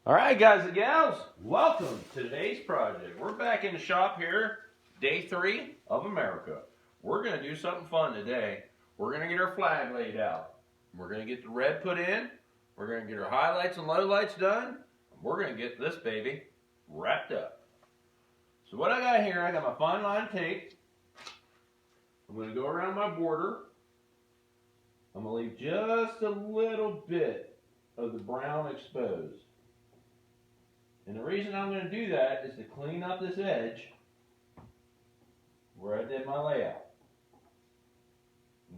All right, guys and gals, welcome to today's project. We're back in the shop here, day 3 of America. We're going to do something fun today. We're going to get our flag laid out. We're going to get the red put in. We're going to get our highlights and lowlights done. We're going to get this baby wrapped up. So what I got here, I got my fine line tape. I'm going to go around my border. I'm going to leave just a little bit of the brown exposed. And the reason I'm going to do that is to clean up this edge where I did my layout.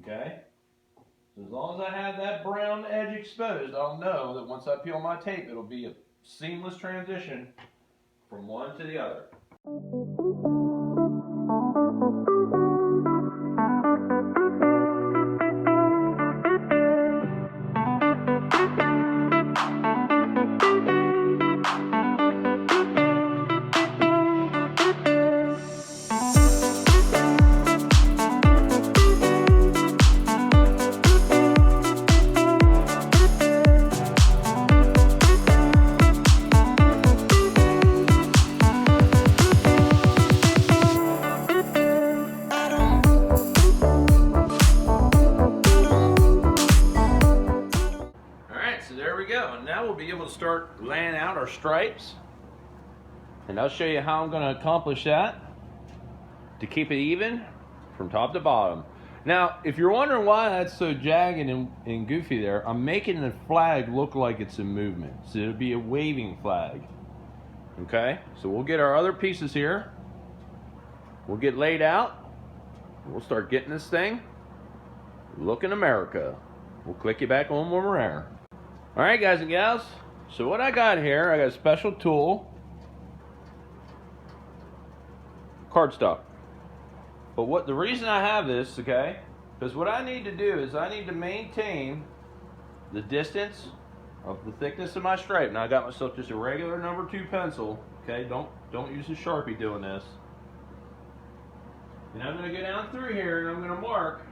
Okay? So as long as I have that brown edge exposed, I'll know that once I peel my tape, it'll be a seamless transition from one to the other. And now we'll be able to start laying out our stripes, and I'll show you how I'm going to accomplish that to keep it even from top to bottom. Now if you're wondering why that's so jagged and goofy there, I'm making the flag look like it's in movement, so it'll be a waving flag. Okay, so we'll get our other pieces here, we'll get laid out, we'll start getting this thing looking America. We'll click you back on when we're there. Alright, guys and gals, so what I got here, I got a special tool, cardstock. But the reason I have this, okay, because what I need to do is I need to maintain the distance of the thickness of my stripe. Now I got myself just a regular number 2 pencil, okay, don't use a Sharpie doing this. And I'm going to go down through here and I'm going to mark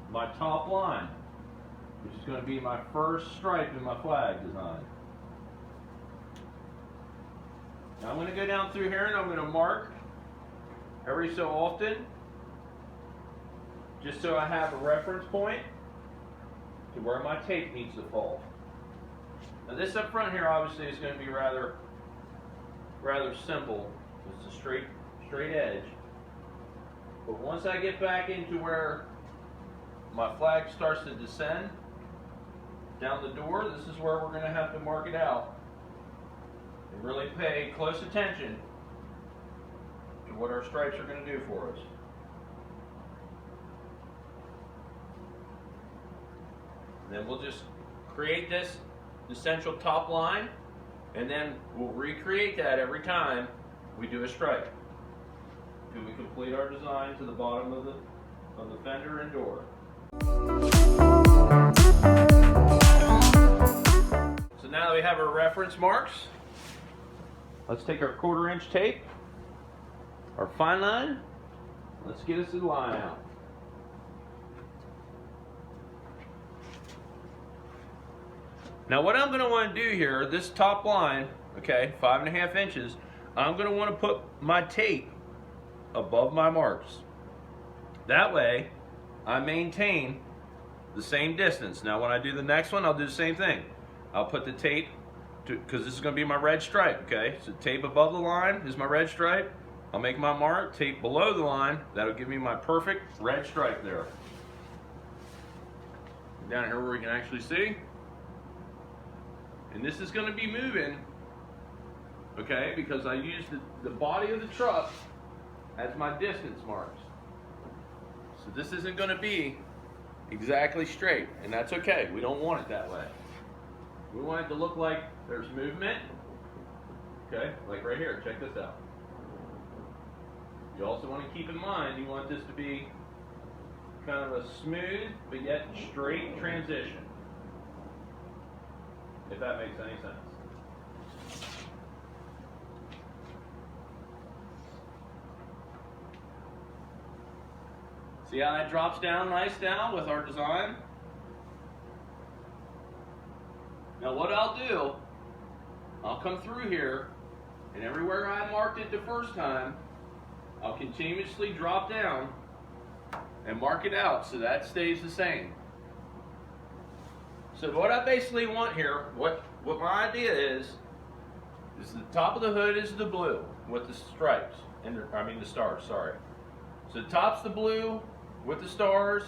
my top line, which is going to be my first stripe in my flag design. Now I'm going to go down through here and I'm going to mark every so often, just so I have a reference point to where my tape needs to fall. Now this up front here obviously is going to be rather simple. It's a straight edge. But once I get back into where my flag starts to descend down the door, this is where we're going to have to mark it out and really pay close attention to what our stripes are going to do for us. And then we'll just create the central top line, and then we'll recreate that every time we do a stripe until we complete our design to the bottom of the fender and door. So now that we have our reference marks, let's take our 1/4 inch tape, our fine line, let's get us a line out. Now what I'm going to want to do here, this top line, okay, 5.5 inches, I'm going to want to put my tape above my marks. That way I maintain the same distance. Now when I do the next one, I'll do the same thing. I'll put the tape, because this is going to be my red stripe, okay? So tape above the line is my red stripe. I'll make my mark, tape below the line, that'll give me my perfect red stripe there. Down here where we can actually see. And this is going to be moving, okay, because I used the body of the truck as my distance marks. So this isn't going to be exactly straight, and that's okay. We don't want it that way. We want it to look like there's movement, okay, like right here. Check this out. You also want to keep in mind, you want this to be kind of a smooth but yet straight transition, if that makes any sense. See how that drops down nice down with our design? Now what I'll do I'll come through here, and everywhere I marked it the first time, I'll continuously drop down and mark it out so that stays the same. So what I basically want here, what my idea is the top of the hood is the blue with the stripes, the stars, sorry. So the top's the blue with the stars,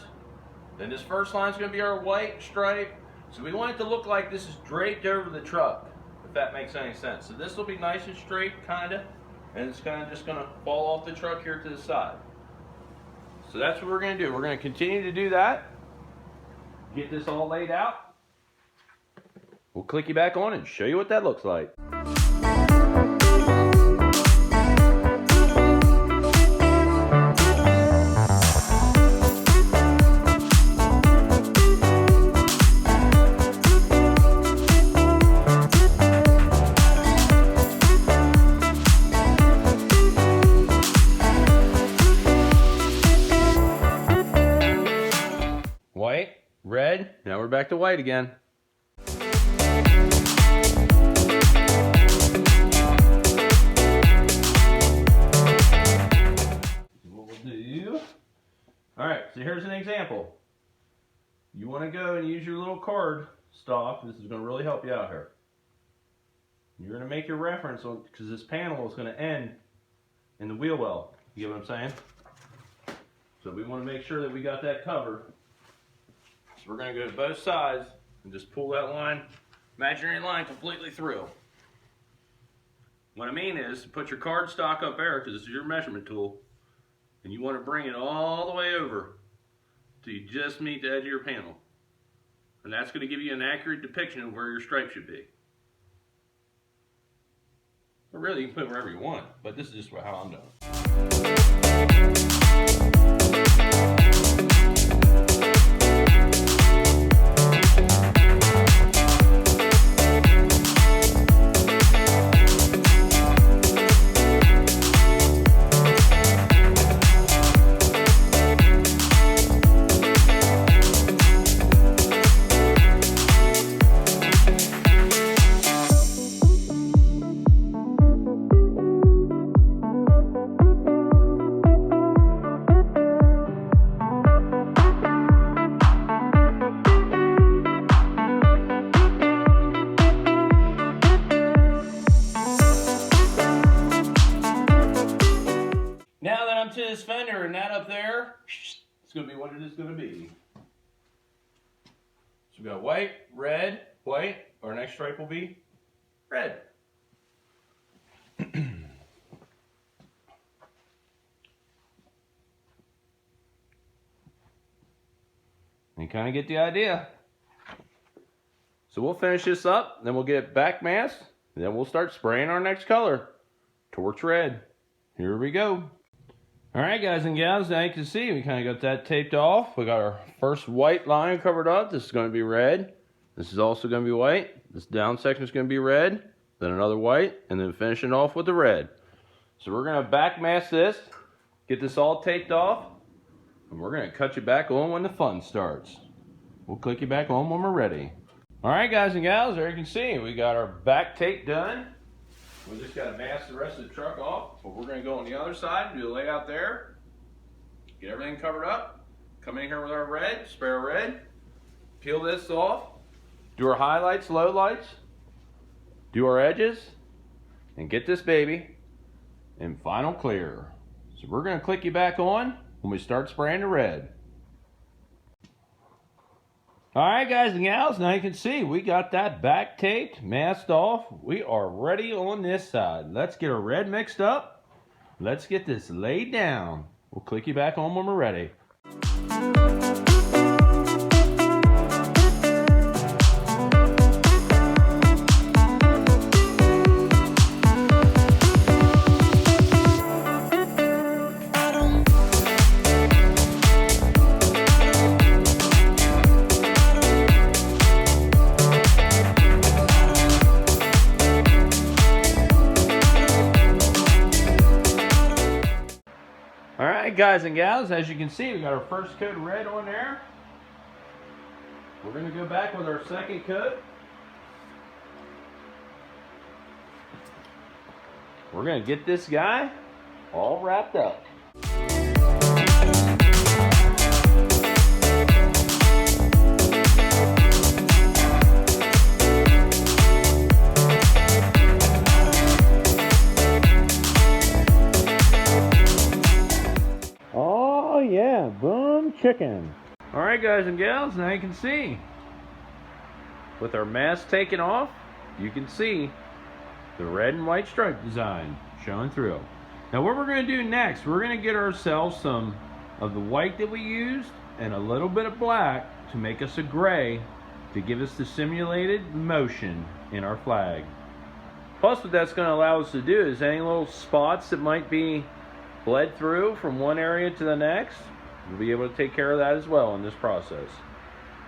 then this first line's gonna be our white stripe. So we want it to look like this is draped over the truck, if that makes any sense. So this will be nice and straight, kinda, and it's just gonna fall off the truck here to the side. So that's what we're gonna do. We're gonna continue to do that. Get this all laid out. We'll click you back on and show you what that looks like. White, red, now we're back to white again. What we'll do. Alright, so here's an example. You want to go and use your little card stock. This is going to really help you out here. You're going to make your reference on, because this panel is going to end in the wheel well. You get what I'm saying? So we want to make sure that we got that covered. So we're going to go to both sides and just pull that line, imaginary line, completely through. What I mean is, put your card stock up there, because this is your measurement tool, and you want to bring it all the way over till you just meet the edge of your panel. And that's going to give you an accurate depiction of where your stripe should be. But really, you can put it wherever you want, but this is just how I'm doing. Now that I'm to this fender and that up there, it's going to be what it is going to be. So we got white, red, white. Our next stripe will be red. You kind of get the idea. So we'll finish this up, then we'll get back masked, and then we'll start spraying our next color, torch red. Here we go. Alright guys and gals, now you can see we kind of got that taped off. We got our first white line covered up. This is going to be red. This is also going to be white. This down section is going to be red. Then another white. And then finishing off with the red. So we're going to back mask this. Get this all taped off. And we're going to cut you back on when the fun starts. We'll click you back on when we're ready. Alright guys and gals, there you can see we got our back tape done. We just got to mask the rest of the truck off, but we're going to go on the other side and do the layout there. Get everything covered up. Come in here with our red, spray our red. Peel this off. Do our highlights, lowlights. Do our edges. And get this baby in final clear. So we're going to click you back on when we start spraying the red. Alright guys and gals, now you can see we got that back taped, masked off. We are ready on this side. Let's get our red mixed up. Let's get this laid down. We'll click you back on when we're ready. Alright guys and gals, as you can see we got our first coat of red on there. We're going to go back with our second coat. we're gonna get this guy all wrapped up. Oh yeah, boom chicken. All right, guys and gals, now you can see. With our mask taken off, you can see the red and white stripe design showing through. Now what we're going to do next, we're going to get ourselves some of the white that we used and a little bit of black to make us a gray to give us the simulated motion in our flag. Plus what that's going to allow us to do is any little spots that might be bled through from one area to the next, we'll be able to take care of that as well in this process.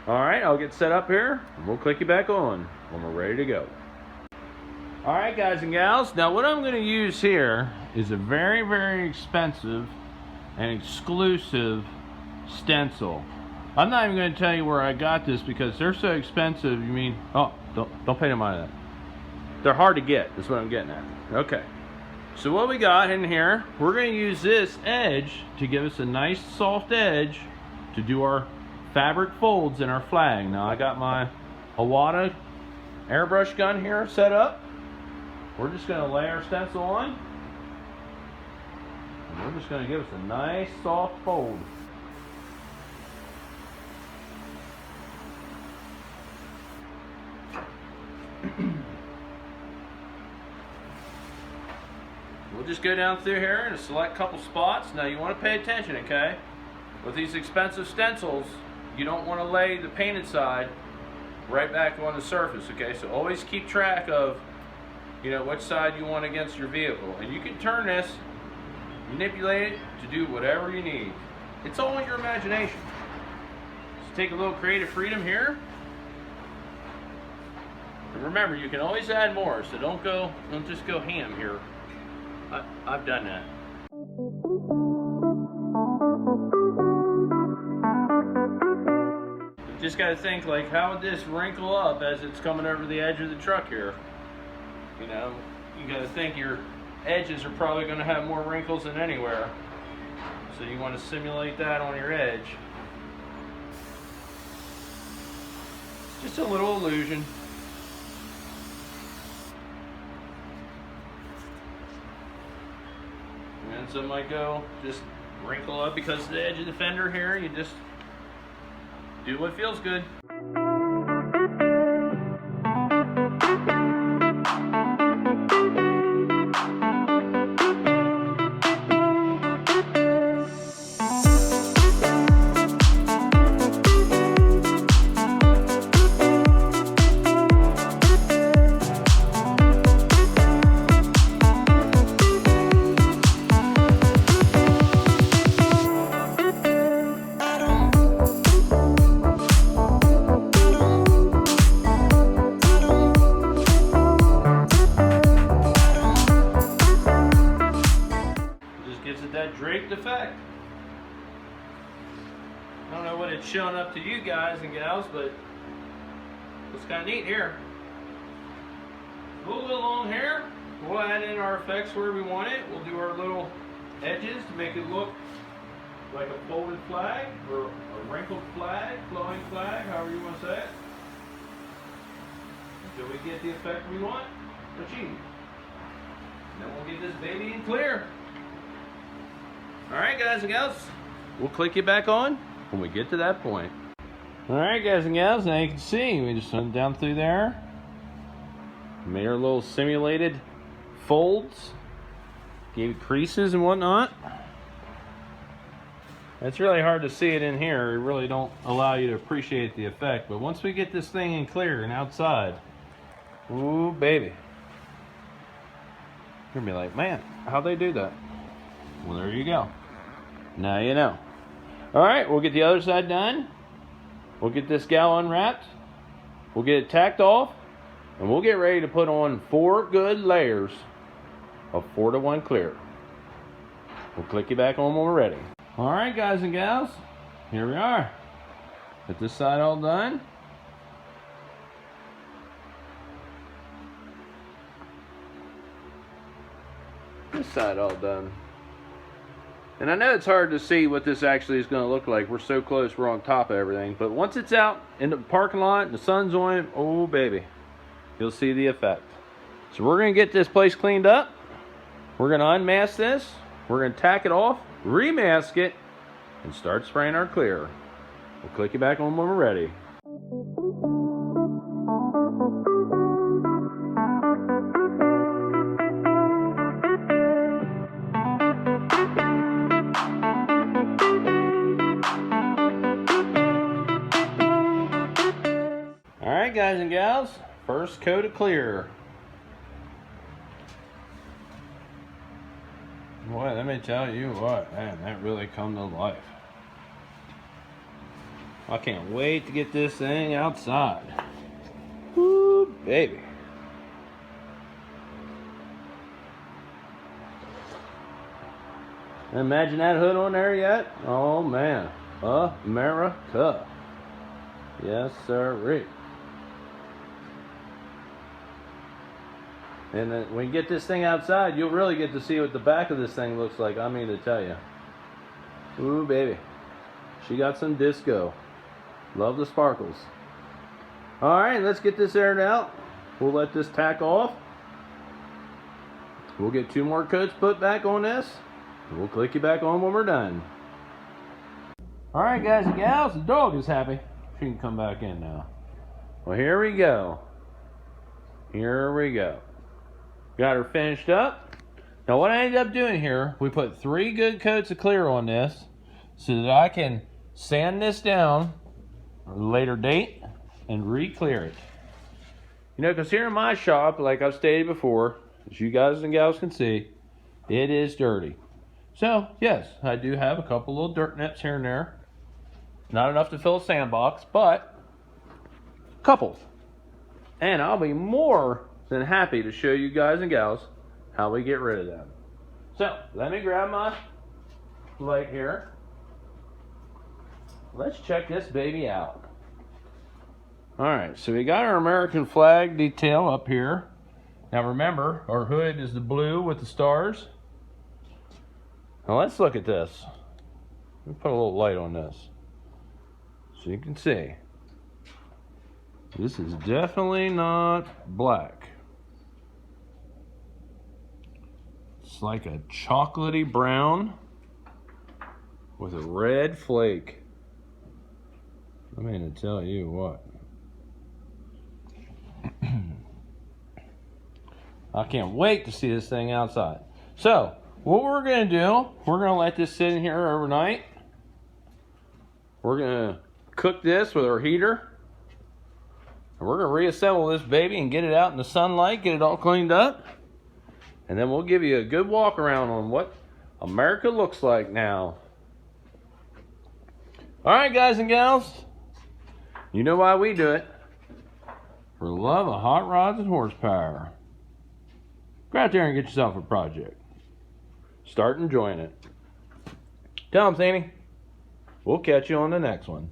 Alright, I'll get set up here and we'll click you back on when we're ready to go. Alright guys and gals, now what I'm going to use here is a very, very expensive and exclusive stencil. I'm not even going to tell you where I got this because they're so expensive. You mean, oh, don't pay no mind to that. They're hard to get, that's what I'm getting at. Okay, so what we got in here, we're going to use this edge to give us a nice soft edge to do our fabric folds in our flag. Now I got my Awada airbrush gun here set up. We're just going to lay our stencil on. And we're just going to give us a nice soft fold. We'll just go down through here and select a couple spots. Now you want to pay attention, okay? With these expensive stencils, you don't want to lay the painted side right back on the surface, okay? So always keep track of, you know, which side you want against your vehicle. And you can turn this, manipulate it to do whatever you need. It's all in your imagination. Just take a little creative freedom here. And remember, you can always add more, so don't just go ham here. I've done that. You just got to think, like, how would this wrinkle up as it's coming over the edge of the truck here? You know, you got to think your edges are probably going to have more wrinkles than anywhere. So you want to simulate that on your edge. It's just a little illusion. And some might go just wrinkle up because of the edge of the fender here. You just do what feels good. Draped effect. I don't know what it's showing up to you guys and gals, but it's kind of neat here. A little bit long hair. We'll add in our effects where we want it. We'll do our little edges to make it look like a folded flag or a wrinkled flag, flowing flag, however you want to say it. Until we get the effect we want achieved. And then we'll get this baby in clear. Alright guys and gals, we'll click you back on when we get to that point. Alright guys and gals, now you can see we just went down through there. Made our little simulated folds. Gave it creases and whatnot. It's really hard to see it in here. It really don't allow you to appreciate the effect. But once we get this thing in clear and outside, ooh baby. You're gonna be like, man, how'd they do that? Well, there you go. Now you know. Alright, we'll get the other side done. We'll get this gal unwrapped. We'll get it tacked off. And we'll get ready to put on 4 good layers of 4-to-1 clear. We'll click you back on when we're ready. Alright guys and gals, here we are. Get this side all done. this side all done. And I know it's hard to see what this actually is going to look like. We're so close, we're on top of everything. But once it's out in the parking lot and the sun's on it, oh baby, you'll see the effect. So we're going to get this place cleaned up. We're going to unmask this. We're going to tack it off, remask it, and start spraying our clear. We'll click you back on when we're ready. Alright guys and gals, first coat of clear. Boy, let me tell you what, man, that really come to life. I can't wait to get this thing outside. Woo, baby. Imagine that hood on there yet? Oh man, Merica. Yes, sir. And then when you get this thing outside, you'll really get to see what the back of this thing looks like. I mean to tell you. Ooh, baby. She got some disco. Love the sparkles. Alright, let's get this aired out. We'll let this tack off. We'll get 2 more coats put back on this. And we'll click you back on when we're done. Alright guys and gals, the dog is happy. She can come back in now. Well, here we go. Here we go. Got her finished up. Now what I ended up doing here, we put 3 good coats of clear on this so that I can sand this down at a later date and re-clear it. You know, because here in my shop, like I've stated before, as you guys and gals can see, it is dirty. So, yes, I do have a couple little dirt nips here and there. Not enough to fill a sandbox, but a couple. And I'll be more than happy to show you guys and gals how we get rid of them. So, let me grab my light here. Let's check this baby out. Alright, so we got our American flag detail up here. Now remember, our hood is the blue with the stars. Now let's look at this. Let me put a little light on this so you can see. This is definitely not black. It's like a chocolatey brown with a red flake. I mean to tell you what. I can't wait to see this thing outside. So, what we're going to do, we're going to let this sit in here overnight. We're going to cook this with our heater. And we're going to reassemble this baby and get it out in the sunlight, get it all cleaned up. And then we'll give you a good walk around on what America looks like now. Alright guys and gals, you know why we do it. For the love of hot rods and horsepower. Go out there and get yourself a project. Start enjoying it. Tell them, Sandy. We'll catch you on the next one.